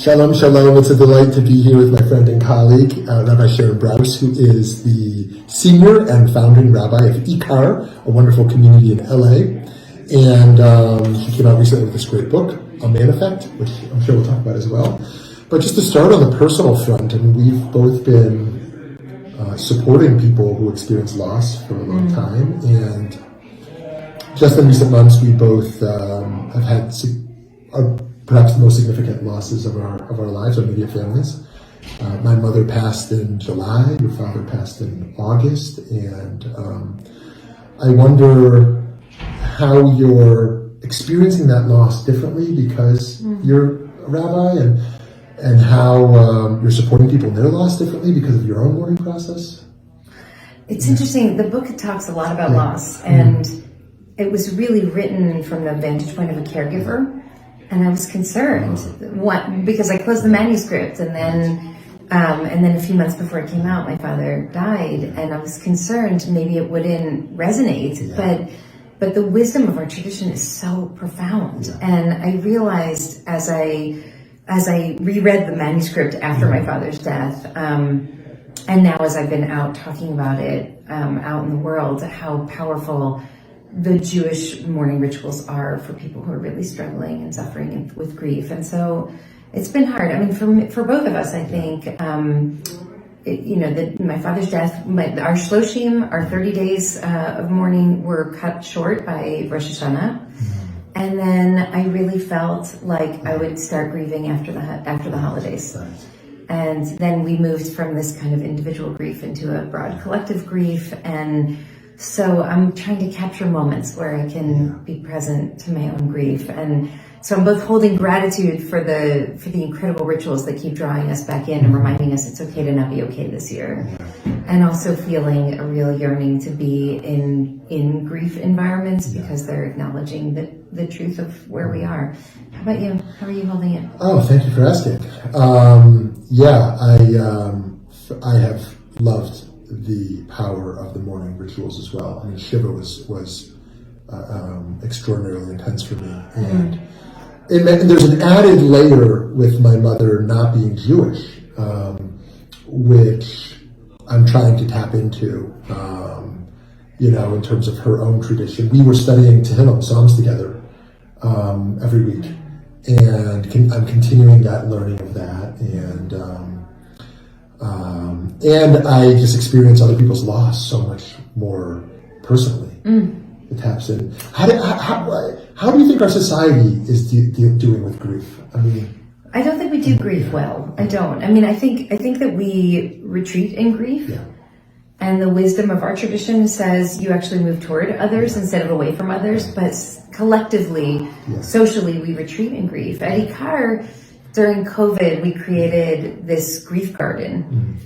Shalom, shalom. It's a delight to be here with my friend and colleague, Rabbi Sharon Brous, who is the Senior and Founding Rabbi of IKAR, a wonderful community in LA. And she came out recently with this great book, A Man Effect, which I'm sure we'll talk about as well. But just to start on the personal front, I mean, we've both been supporting people who experience loss for a long time. And just in recent months, we both have had perhaps the most significant losses of our lives, our immediate families. My mother passed in July, your father passed in August, and I wonder how you're experiencing that loss differently because you're a rabbi, and how you're supporting people in their loss differently because of your own mourning process. It's interesting. The book talks a lot about loss, and it was really written from the vantage point of a caregiver. And I was concerned, because I closed the manuscript, and then a few months before it came out, my father died, and I was concerned maybe it wouldn't resonate. But the wisdom of our tradition is so profound, and I realized as I reread the manuscript after my father's death, and now as I've been out talking about it out in the world, how powerful the Jewish mourning rituals are for people who are really struggling and suffering with grief. And so it's been hard. I mean, for both of us, I think, my father's death, our shloshim, our 30 days of mourning were cut short by Rosh Hashanah. And then I really felt like I would start grieving after the holidays. And then we moved from this kind of individual grief into a broad collective grief. And so I'm trying to capture moments where I can be present to my own grief. And so I'm both holding gratitude for the incredible rituals that keep drawing us back in and reminding us it's okay to not be okay this year. And also feeling a real yearning to be in grief environments because they're acknowledging the truth of where we are. How about you? How are you holding it? Oh, thank you for asking. I have loved the power of the mourning rituals as well. I mean, Shiva was extraordinarily intense for me, and there's an added layer with my mother not being Jewish, which I'm trying to tap into. In terms of her own tradition, we were studying Tehillim Psalms together every week, and I'm continuing that learning of that, and I just experience other people's loss so much more personally. It taps in. How do you think our society is doing with grief? I mean, I don't think we do grief well. I don't. I mean, I think that we retreat in grief. Yeah. And the wisdom of our tradition says you actually move toward others instead of away from others. But collectively, socially, we retreat in grief. At IKAR, during COVID, we created this grief garden,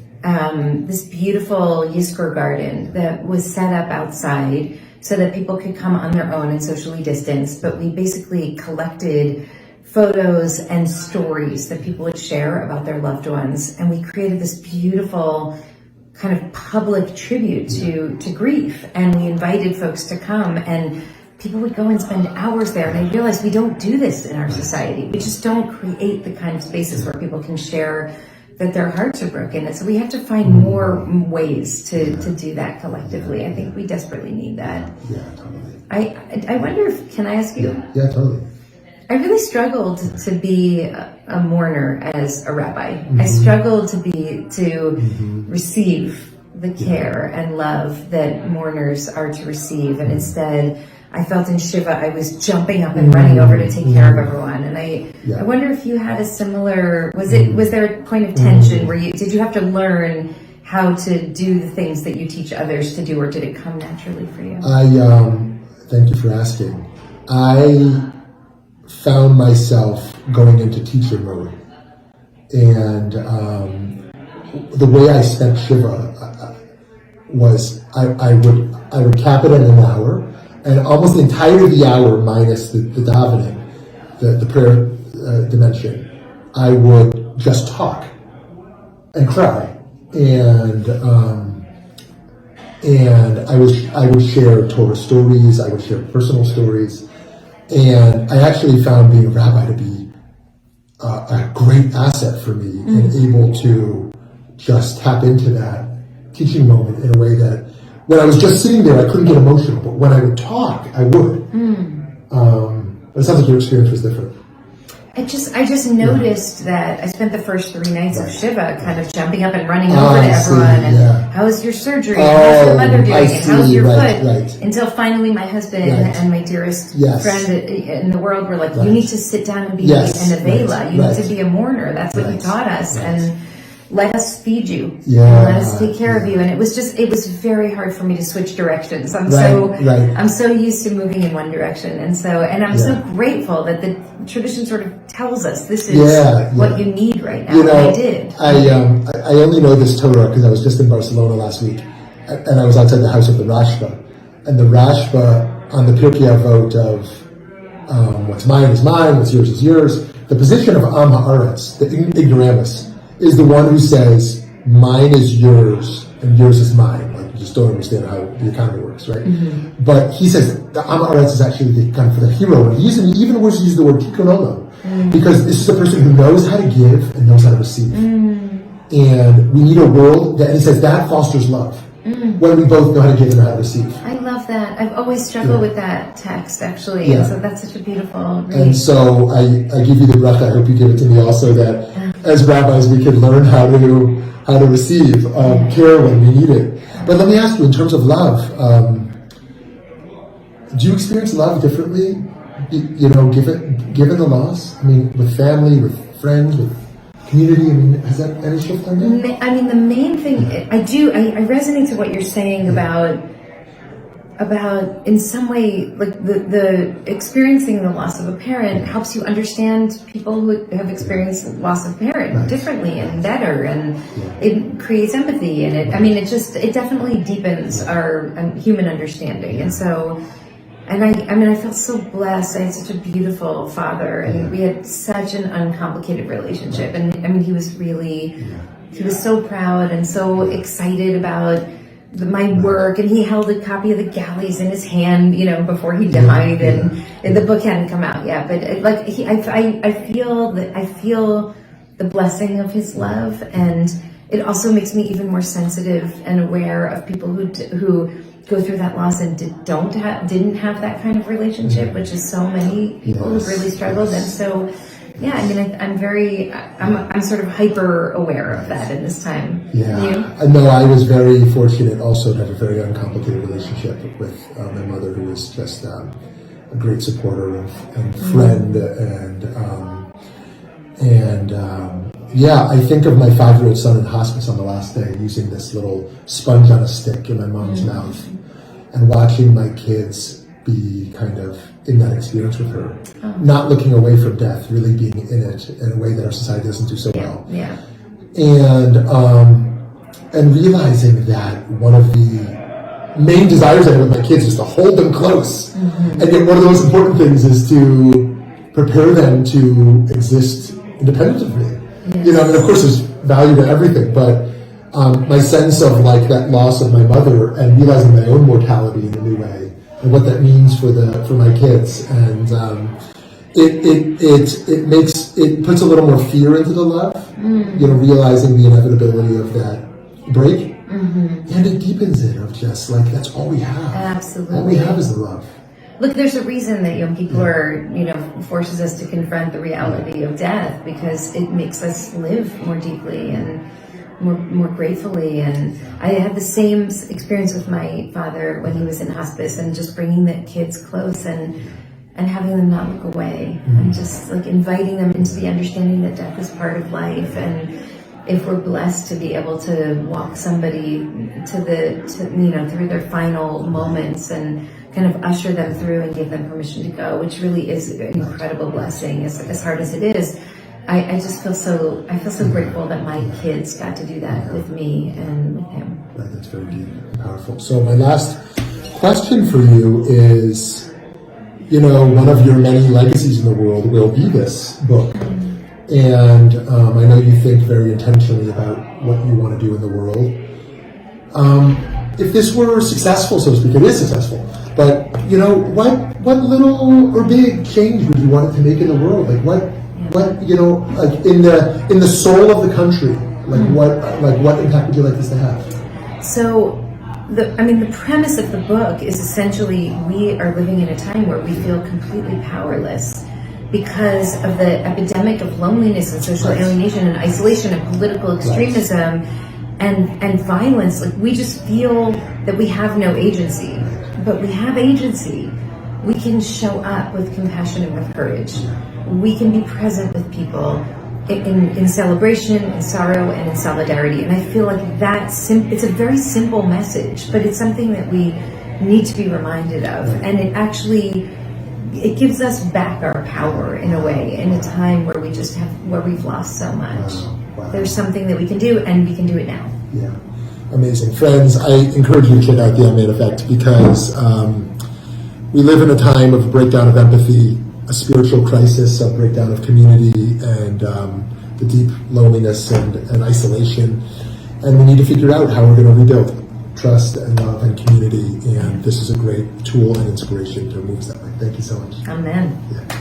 this beautiful Yizkor garden that was set up outside so that people could come on their own and socially distance. But we basically collected photos and stories that people would share about their loved ones. And we created this beautiful kind of public tribute to grief. And we invited folks to come, and people would go and spend hours there. And I realized we don't do this in our society. We just don't create the kind of spaces where people can share that their hearts are broken. And so we have to find more ways to do that collectively. I think we desperately need that. Yeah, totally. I wonder if, can I ask you? Yeah, totally. I really struggled to be a mourner as a rabbi. I struggled to receive the care and love that mourners are to receive. And instead, I felt in Shiva, I was jumping up and running over to take care of everyone. And I wonder if you had a similar, was there a point of tension where did you have to learn how to do the things that you teach others to do, or did it come naturally for you? Thank you for asking. I found myself going into teacher mode. And the way I spent Shiva was I would cap it at an hour, and almost the entirety of the hour, minus the davening, the prayer dimension, I would just talk and cry, and I would share Torah stories, I would share personal stories, and I actually found being a rabbi to be a great asset for me and able to just tap into that teaching moment in a way that when I was just sitting there, I couldn't get emotional, but when I would talk, I would. But it sounds like your experience was different. I just noticed that I spent the first 3 nights of Shiva kind of jumping up and running over to everyone and how was your surgery? How's your mother doing? And how's your foot? Until finally my husband and my dearest friend in the world were like, you need to sit down and be an avela. You need to be a mourner. That's what you taught us. And let us feed you. And let us take care of you. And it was very hard for me to switch directions. I'm so used to moving in one direction. And I'm so grateful that the tradition sort of tells us this is what you need right now. And I did. I only know this Torah because I was just in Barcelona last week. And I was outside the house of the Rashba. And the Rashba on the Pirkei Avot of what's mine is mine, what's yours is yours. The position of Am Haaretz, the ignoramus, is the one who says, mine is yours and yours is mine. Like, you just don't understand how the economy works, right? But he says the Am Haaretz is actually the kind of the hero. And he even uses the word tikkun olam, because this is a person who knows how to give and knows how to receive. And we need a world that, and he says, that fosters love. When we both know how to give and how to receive. I love that. I've always struggled with that text, actually. And so that's such a beautiful read. And so I give you the bracha. I hope you give it to me also, that as rabbis we can learn how to receive care when we need it. But let me ask you, in terms of love, do you experience love differently? Given the loss. I mean, with family, with friends, with community. I mean, has that any shift on that? I mean, the main thing I resonate to what you're saying about in some way, like the experiencing the loss of a parent helps you understand people who have experienced loss of parent differently and better, and it creates empathy, and it definitely deepens our human understanding. And so, I felt so blessed. I had such a beautiful father, and we had such an uncomplicated relationship. And he was so proud and so excited about my work, and he held a copy of the galleys in his hand, before he died, and the book hadn't come out yet. But I feel the blessing of his love, and it also makes me even more sensitive and aware of people who go through that loss and didn't have that kind of relationship, which is so many people who've really struggled. And so, I'm sort of hyper aware of that in this time. No, I was very fortunate also to have a very uncomplicated relationship with my mother, who was just a great supporter and friend, I think of my 5-year-old son in hospice on the last day, using this little sponge on a stick in my mom's mouth, and watching my kids be kind of in that experience with her, not looking away from death, really being in it in a way that our society doesn't do so well. And realizing that one of the main desires I have with my kids is to hold them close, and yet one of the most important things is to prepare them to exist independent of me. Of course there's value to everything, but my sense of like that loss of my mother and realizing my own mortality in a new way, and what that means for my kids, and it puts a little more fear into the love, realizing the inevitability of that break, and it deepens it of just like, that's all we have. Absolutely, all we have is the love. Look, there's a reason that Yom Kippur, forces us to confront the reality of death, because it makes us live more deeply and more gratefully. And I had the same experience with my father when he was in hospice, and just bringing the kids close and having them not look away, and just like inviting them into the understanding that death is part of life. And if we're blessed to be able to walk somebody through their final moments and kind of usher them through and give them permission to go, which really is an incredible blessing, as hard as it is. I feel so grateful that my kids got to do that with me and with him. Right, that's very deep and powerful. So my last question for you is, one of your many legacies in the world will be this book. And I know you think very intentionally about what you want to do in the world. If this were successful, so to speak, it is successful, but what little or big change would you want it to make in the world? Like like in the soul of the country, what impact would you like this to have? So, the premise of the book is essentially we are living in a time where we feel completely powerless because of the epidemic of loneliness and social alienation and isolation and political extremism and violence. Like, we just feel that we have no agency, but we have agency. We can show up with compassion and with courage. We can be present with people in celebration, in sorrow, and in solidarity. And I feel like it's a very simple message, but it's something that we need to be reminded of. And it gives us back our power in a way, in a time where we've lost so much. Wow. There's something that we can do, and we can do it now. Yeah, amazing. Friends, I encourage you to check out The Unmade Effect, because we live in a time of breakdown of empathy, a spiritual crisis, a breakdown of community, and the deep loneliness and isolation. And we need to figure out how we're going to rebuild trust and love and community. And this is a great tool and inspiration to move us that way. Thank you so much. Amen. Yeah.